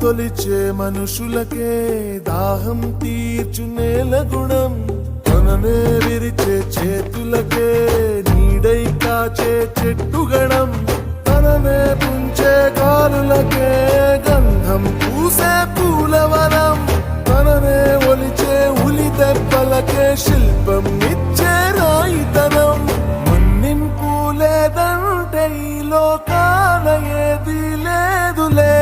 తొలిచే మనుషులకే దాహం తీర్చు నేల గుణం, తననే విరిచే చేతులకే నీడై కాచే చెట్టుగణం, తననే పుంచే గాలులకే గంధం పూసే పూలవనం, తననే ఒలిచే ఉలి దెబ్బలకే శిల్పం ఇచ్చే రాయితనం. మన్నింపు లేదంటే ఈ లోకాల ఏది లేదులే.